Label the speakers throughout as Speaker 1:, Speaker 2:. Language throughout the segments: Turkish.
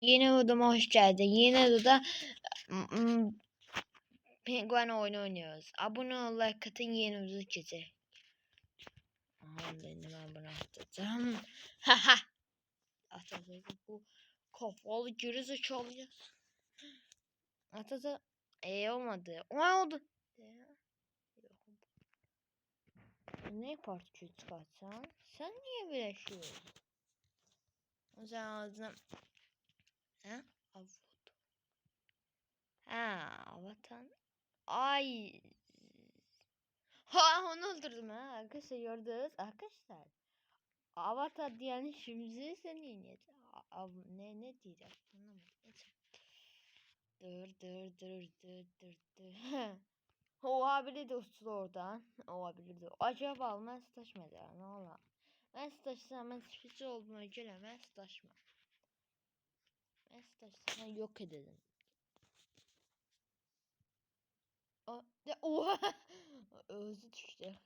Speaker 1: Yeni odama hoş geldin. Yeni odada mm, penguen oyunu oynuyoruz. Abone ol, like atın, yeni oda gece. Aman dedim, ben bunu atacağım. Haha. Atacağım bu kafalı gerizekalı ya. Atacağım. Olmadı. O oldu. Ne parça çıkartsan? Sen niye böyle şey oldun? O zaman ağzına... Ha? Avatan. Ay. Ha, onu öldürdüm ha. Arkadaşlar gördünüz. Arkadaşlar. Avatar diyen şimdi sen yine. Ne diyeceğim? Anlamadım. Neyse. Dur. O abili de uçtu oradan. O abili de. Acaba ben sataşmadı ya. Ne ola? Ben sataşsam ben spici olduğuma göre ben sataşmam. Ben sataşsam yok edelim. Oha. Özü düştü.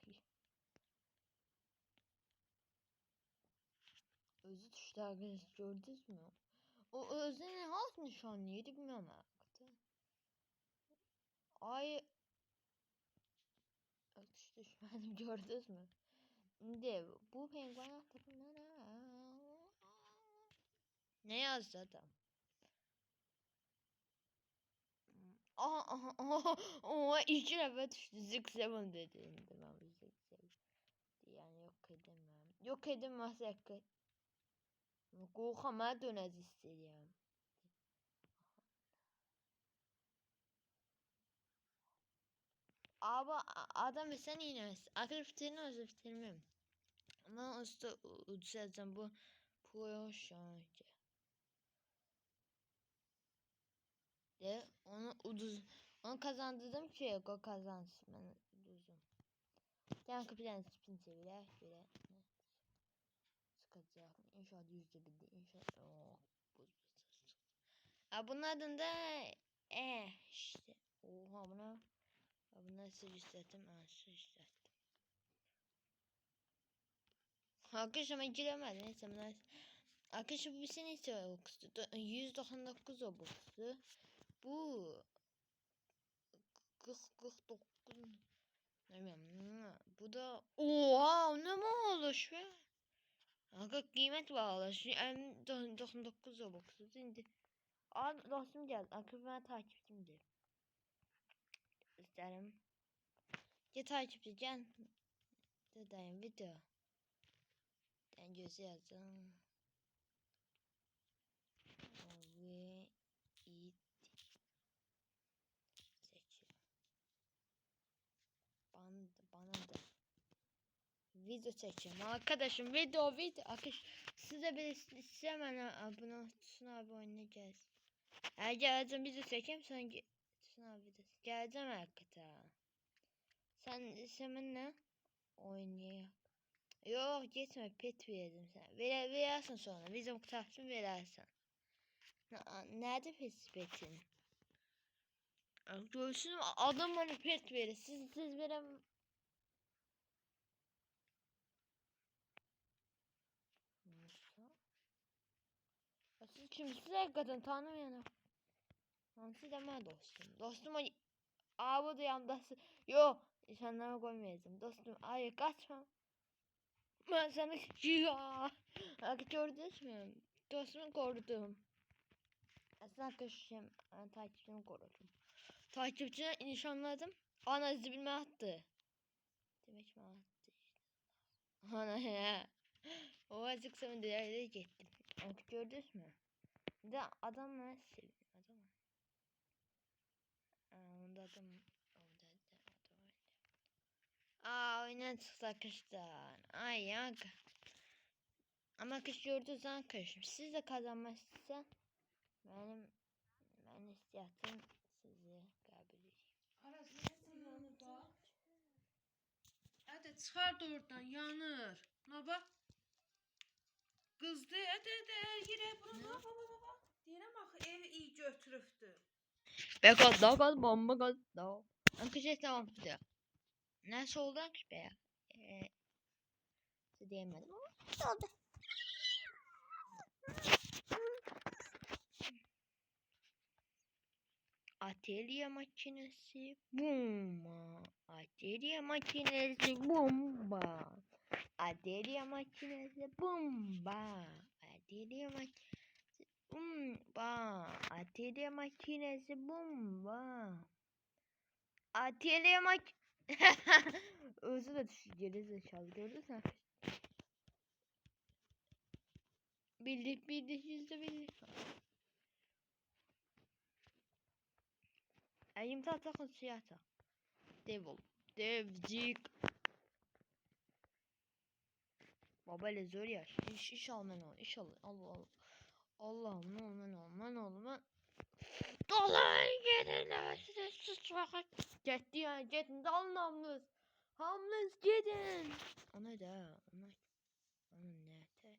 Speaker 1: Özü düştü arkadaşlar, gördünüz mü? O özüne halk nişanlıydı bilmiyorum hakikaten. Ay düşmedim gördünüz mü? Şimdi bu penguen takımlara ne yazdı adam? Aha, iki defa düştü. Zig Seven dedi. Tamam, Zig Seven. Yani yok edemem. Yok edemem sakın. Korkama dönez istedim. Ama adam sen iğnemez. Akıl fitirini özür bitirmem. Ama usta düzelteceğim bu Proşanca. De onu kazandırdım ki o kazansın, ben uduzum. Yani kapıdan spin seviler böyle sıkacak. İnşallah yüzde bir de inşallah. Bunlardan da işte. Oha buna sır istedim. Sır istedim. Arkadaşlar ben giremedim. Neyse bunlar. Arkadaşlar bu bir sene ise okustu. 199 okustu. Bu 49. Bilmiyorum. Bu da oha ne mi olur be? Aga kıymet bağlaş. 99 okustu. Şimdi dostum geldi. Akıl ben takipçimdi. İsterim. Ya takipçi gel. Dedeyim video. Ben gözü yazdım. Ve it seçiyor. Bana da video çekeceğim arkadaşım, video arkadaş size bir hemen abone olsun, abi oynayacağız. Geleceğim video çekeyim, sen sınav videosu geleceğim hakikaten. Sen ne oynayalım? Yok gitme, pet verdim sen. Verirsin sonra. Bizim tahsim verirsin. Nerede petin? Görsün adam bana pet verir. Siz verem. Siz kimsiniz hakikaten, tanımayanım. Siz deme dostum. Dostum abi duyam dostum. Yok insanlara koymayacağım. Dostum hayır kaçma. Ben sana ya. Gördünüz mü? Dostumu korudum. Aslında arkadaşım takipçimi korudum. Takipçine nişanladım. Ana zibilme attı. Demek mi attı işte. Ana ya. O azıcık sonra değerli gittim. Gördünüz mü? Bir de adam var. Adam var. Onda adam. Onda adam var. Oyuna çıktı arkadaşlar. Ay ya. Ama kış gördüğünüz zaman karışım. Siz de kazanmazsa ben istiyorum sizi kabul
Speaker 2: Arasında hadi çıkar da oradan, yanır. Ne bak. Kızdı hadi yine bura baba. Deyirəm axı ev iyi götürübdü.
Speaker 1: Bekal bomba gol. Arkadaşlar tamam gidiyor. Nasıl oldu be ya? Diyemedim ama oldu. Atölye makinesi bomba. Atölye makinesi bomba. Atölye makinesi bomba. Atölye makinesi bomba. Atölye makinesi bomba. Atölye mak... Özü de düştü geri zekalı gördün mü? Bildik %1. Eğim tahta konusuyata. Devil. Devcik. Baba ile zor yaş. İnşallah ne olur. İnşallah. Allah. Allah'ım ne olur ne olur. Dolayın gelirler. Size sıçrak. Getdi ya. Gedin. Dalın hamlız. Hamlız gedin. Ana da. Ana ne?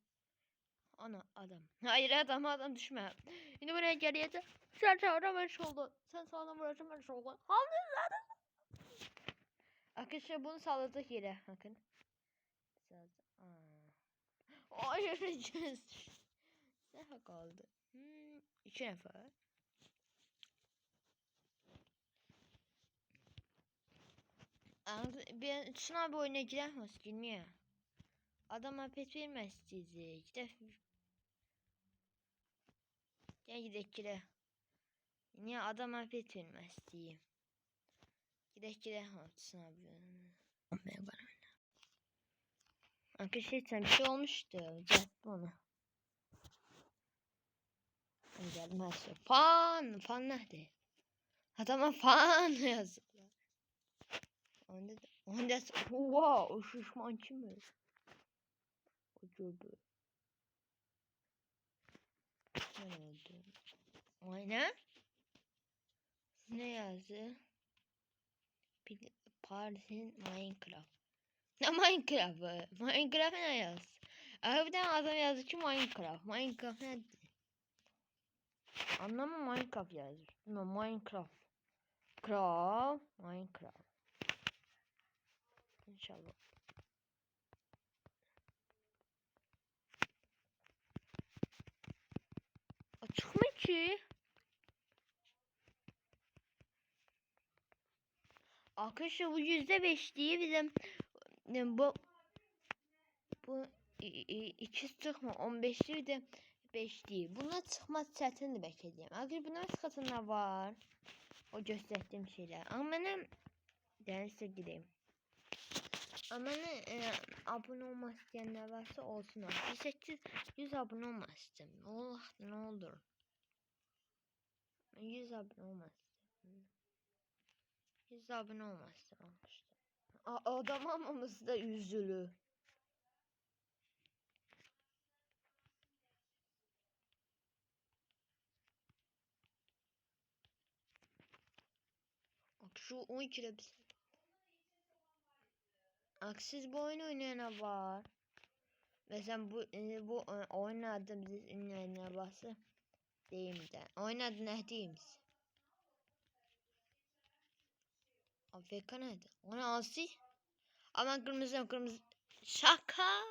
Speaker 1: Ana adam. Hayır adam düşme. Şimdi buraya geriye de sen çağıramış oldun. Sen sağlam uğraşamış oldun. Hamlız. Arkadaşlar bunu salladık yere. Bakın. Ayıracağız. Ne kaldı? 2 nefer. Ben sınav oyuna giremez girmeye. Adama pes vermez sizi. Gidek gire. Niye adama pes vermez diyeyim. Gidek sınav oyuna. Arkadaşlar bir şey olmuştu. Cattı onu. Gelmez. Fan nerede? Adama fan yazıklar. Onda wow, şişman kim? Acaba. Ne oldu? Aynen. Ne yazdı? Paris'in Minecraft. Ne Minecraft'ı? Minecraft ne yaz? Harbiden adam yazdı ki Minecraft. Minecraft ne? Anlamı Minecraft yazmış. Bilmem Minecraft. Minecraft. İnşallah. Açık mı ki? Arkadaşlar bu %5 diye bizim bu 2 çıkma 15 değil de 5 değil. Buna çıkmaz çətindir bekleyeceğim. Arkadaşlar bunun katında var. O gösterdiğim şeyler. Ama benim derse gireyim. Ama abone olmak isteyenler varsa olsun. 800 abone olmak istedim. Allah ne olur. 100 abone olmak istedim. 100 abone olmak istedim. Adam almamız da üzülü. Bak şu 12'de bir. Aksiz bu oyun oynayana var. Mesela bu oynadı biz ünlülerine bası değil de. Oynadı ne diyeyim size. AFK nerede? Ona asi. Ama kırmızı. Şaka.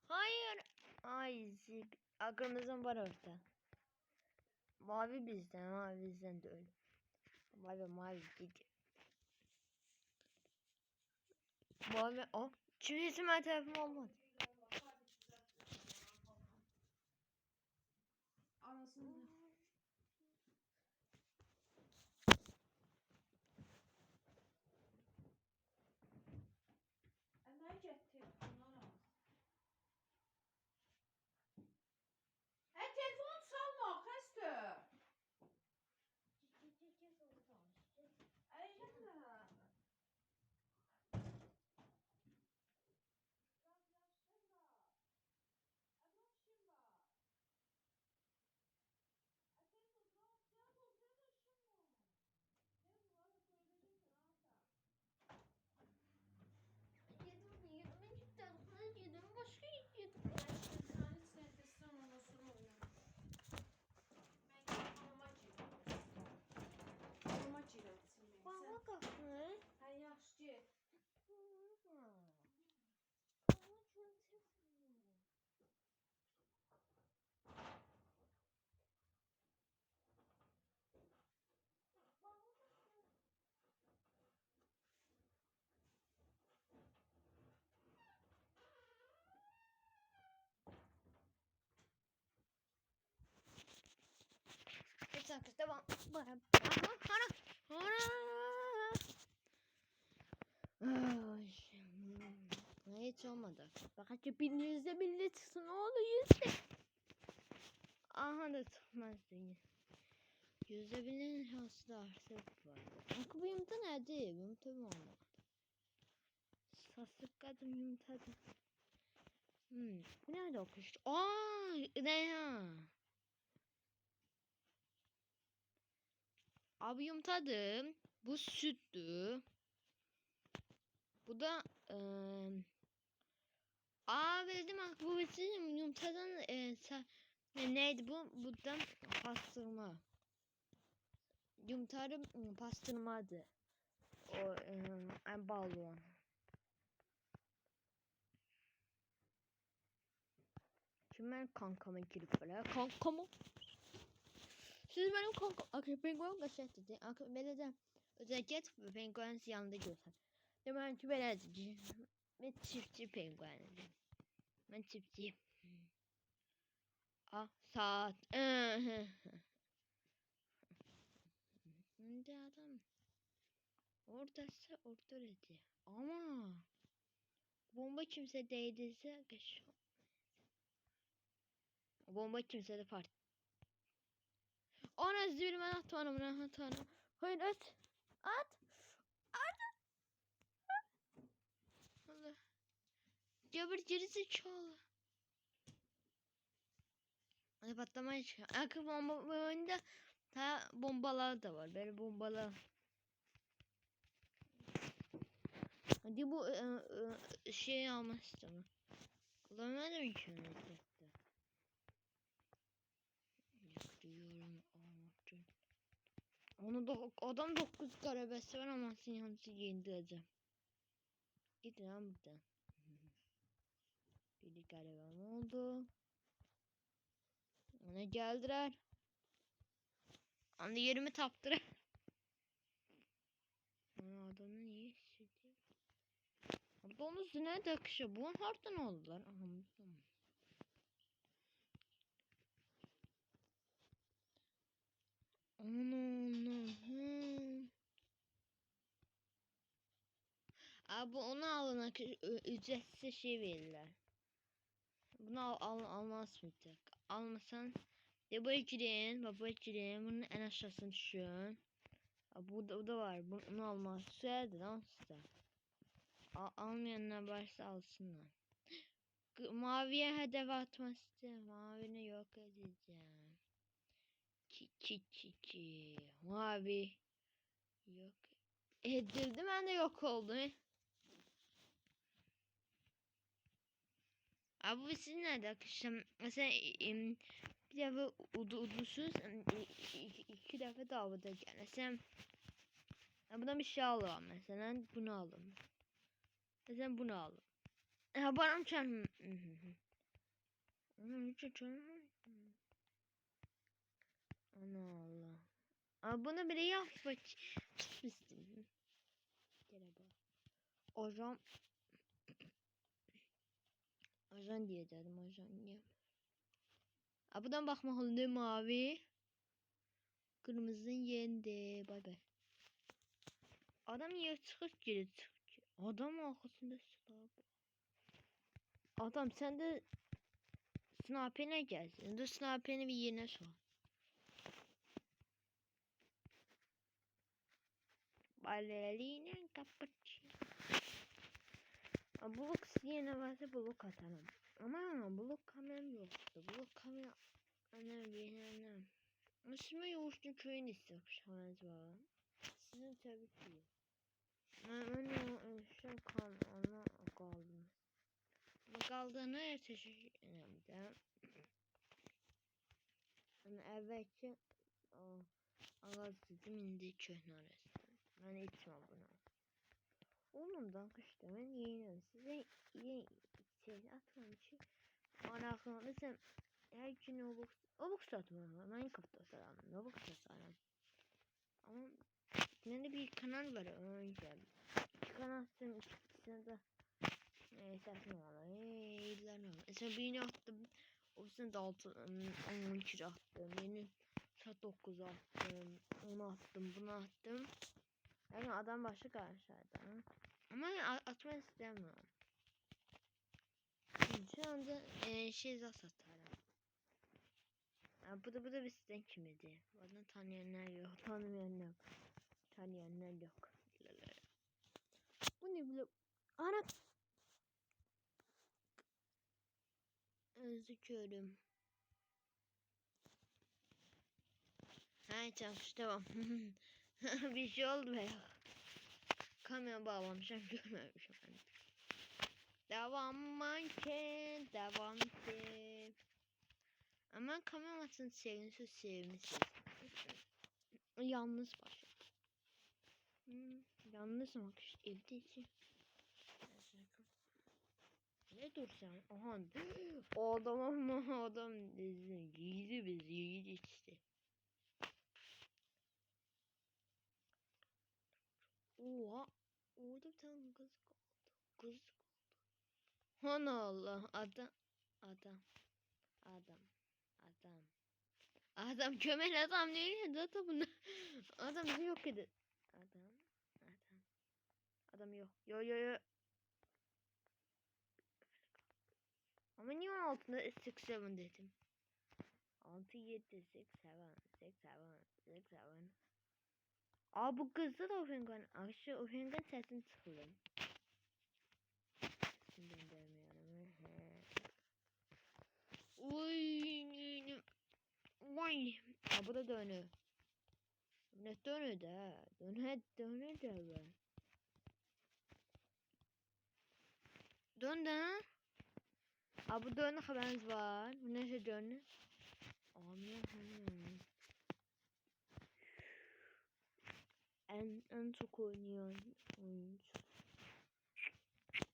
Speaker 1: Hayır. Ay zik. Kırmızı var orada. Mavi bizden de öyle. Mavi gidiyor. Mavi o. Şimdi isim tarafım olmadı.
Speaker 2: Anasını. Ne getdi bunlar? Telefon çalma, xəstə. Ay, yana.
Speaker 1: Hana. Ay. Hiç olmadı. Fakat yüzde birine çıksın. Ne olur yüzde. Aha da çıkmaz değil. Yüzde birinin şansı da artık var. Akı bu yumurta nerede? Yumurta mı olmadı? Sasık kadın yumurtadı. Bu nerede okuştu? Ne ya? Abi yumurtadı. Bu süttü. Bu da verdim bak bu bizim yumurtadan neydi bu? Buradan pastırma. Yumurtanın pastırmadı. O en ballı olan. Şimdi ben kankama girip böyle kankamı. Siz benim kankam. Akı penguen kaçak dedi. Akı belediye. Özellikle penguen yanında görsen. Demek ki belediye. Ben çiftçi penguen. Ben çiftçiyim. Saat. Şimdi adam oradaysa orada dedi. Ama bomba kimse değdiyse geç. Bomba kimse de part. Ona zürmen atmanım ne atanım. Hayır at. At. Allah. Cabır gerisi çağla. Hadi patlamaya çıkıyor. Akı bomba oyunda ta bombalar da var. Böyle bombalar. Hadi bu şey almıştım. Kullanmadım ki onu etrafta. Yakıyorum almıştım. Onu da adam 9 garabesi var ama sinyalcı yendireceğim. Git lan buradan. Bir garabem oldu. Ona geldiler. Anne yerimi taptılar. Adamın iyi hissediyor. Burada onun üstüne takışı. Bu hardan oldular. Anladım. Onu. Abi onu alana ücretsiz şey verirler. Bunu almaz mı tek? Almasan baba bunun en aşağısını düşün. Bu da var. Bunu almaz. Söyledi lan size. Almayanlar varsa alsınlar. Maviye hedef atmak istiyorum. Mavini yok edeceğim. Çi. Mavi. Yok. Edildi ben de yok oldum. Abi bu sizin nerede akışım? Mesela bir defa udusuz iki defa davada gel. Mesela buradan bir şey alalım mesela bunu alın. Mesela bunu alın. Bana mı çarpın? Ana Allah. Abi bunu bile yapmak istedim. Gene bak. Ajan diye dedim ajan niye? Buradan bakma halinde mavi. Kırmızı yendi. Bay bay. Adam yer çıkır geri çıkır. Adam arkasında silah. Adam sen de sniper'e gelsin. De sniper'ini bir yerine sor. Ballerina cappuccino. Buluk yerine varsa buluk atarım. Ama buluk kameram yoktu. Buluk kamera annem. Aslında yoğuştun köyün istemiş var. Sizin tabii ki. Ben şu kan ona kaldım. Kaldığına teşekkür ederim. Yani evvelki ağızsızım indi köhne arasında. Ben içmem bunu. Onundan kışta ben yeni size yeni şey atmam için meraklı mesela her gün obuk satmam. Ben kapta saram. Obuk satarım. Ama bende bir kanal var önce. İki kanalın ikisine de satın var. İyiler var. Mesela birini attım. O yüzden de 12 attım. Yeni saat 9 attım. Onu attım, bunu attım. Yani adam başı karşıydı. Ama atmak istemiyorum. Şu anda şey satarım. Bu da bir siten kimidi? Bana tanıyanlar yok, tanımayanlar yok. Tanıyanlar yok. Bu ne bile? Ana! Özlüyorum. Hay tamam, tamam. Bir şey oldu be. Kamera bağlamışım, görmemişim. Devam manken, devam ki. Ama kameranın sevgisi sevmişsiniz. Yalnız başım. Yalnız mı işte evde için. Ne dursan? Aha. O adam ama adam yiğidi biz yiğidi işte. Oha. Orada bir tane kız kaldı. Kız kaldı. Ana Allah. Adam. Adam. Adam. Adam. Adam kömel adam değil ya da bunu. Adam bizi yok edin. Adam. Adam. Adam yok. Yo yo yo. Ama niye onun altında 6-7 dedim. 6 7 6 7 6 7 6 7. Aa bu kızda da Ofengan. Akşı Ofengan sesini çıkıyorum. Şimdi demiyorum. Uy. Vay. Aa bu da dönüyor. Ne dönüyor da? Dönüyor da ben. Dön de. Aa bu dönü haberiniz var. Bu neyse dönü. Anlıyorum. En çok oynayan oyuncu.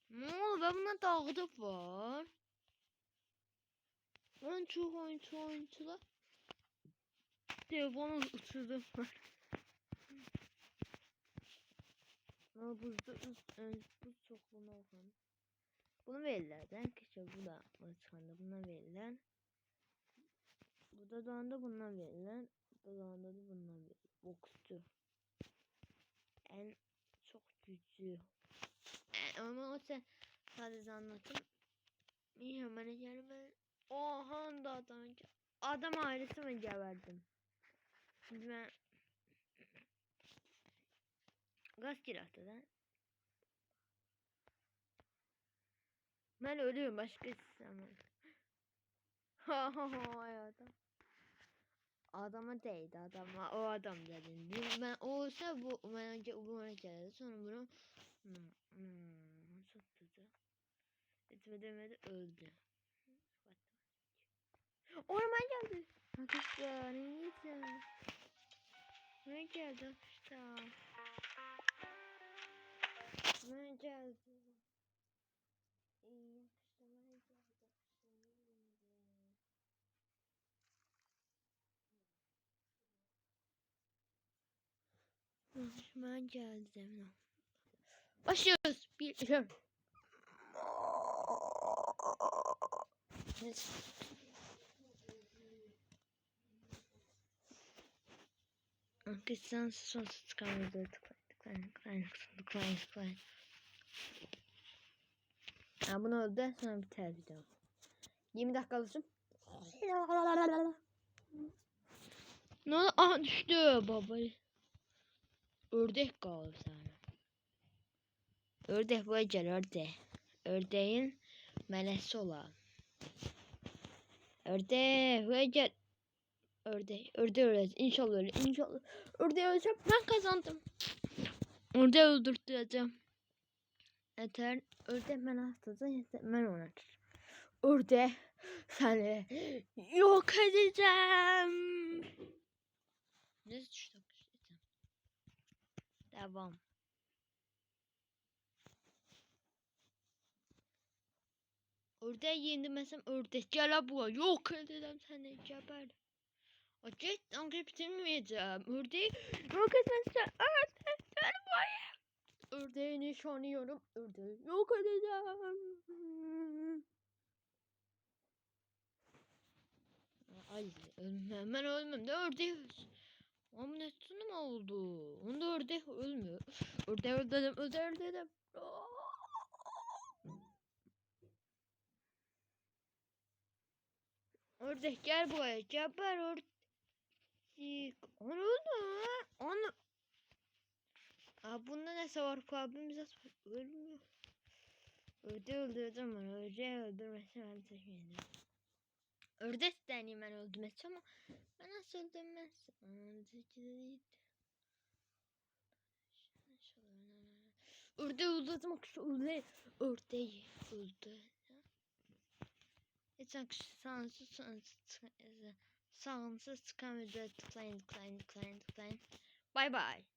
Speaker 1: Ne oldu? Ben buna dağıda var. En çok oyuncular. Telefonu uçurdum var. Ama buzda buz çokluğuna bakın. Bunu verirler. Arkadaşlar bu da maçkanda buna verirler. Bu da doğanda bundan verirler. Bu da doğanda da bundan verirler. Boksçu. En çok güçlü. Ama o sen sadece anlatayım. İyi hemen gelme. Oha da adam ailesi mi geberdim. Şimdi ben gaz kiraladı da. Ben ölüyorum başka istemem. Ha ha ha hayatım. Adama değdi adama o adam dedim. Ben olsa bu önce bu geldi sonra bunu tuttu. Etmedi öldü. Orman geldi. Arkadaşlar ne diyeceğim? Ne geldi arkadaşlar? Ne geldi? İyi arkadaşlar ne geldi? Ben geldim. Başlıyoruz. Bir iki. Arkadaşlar sonsuz kalmadı. Tıklayın. Ha bunu öldü sonra biter video. 20 dakika olsun. Ne oldu? Aha düştü baba. Ördek kaldı sana. Ördek buraya gel ördek. Ördeğin melesi olan. Ördek buraya gel. Ördek öleceğiz. İnşallah öyle. İnşallah. Ördeği öleceğim. Ben kazandım. Ördeği öldürteceğim. Yeter. Ördek ben hastayım. Ben onu açacağım. Ördek seni yok edeceğim. Ne düştük? Devam. Ördeği yendirmesem ördek gel buraya yok edeceğim seni geber. Acet angre bitirmeyeceğim. Ördeği yok etmezsen ördek gel buraya. Ördeği nişanlıyorum. Ördeği yok edeceğim. Ay ölmem, ben ölmem de ördek. Ama ne sunum oldu? Onda ördek ölmüyor. Ördek öldürdüm, ördek öldürdüm. Ördek gel buraya, geber ördek. Onu öldü mü? Onu... Aa, bunda ne var? Kalbimize ölmüyor. Ördek öldürdüm ben, ördek öldürmesi ben teşekkür ederim. Ördek deneyim ben öldürmesi ama ben nasıl öldürmez? Ördeği öldürdüm, ördeği öldü. Lütfen sağınızı tıklayın. Bye bye.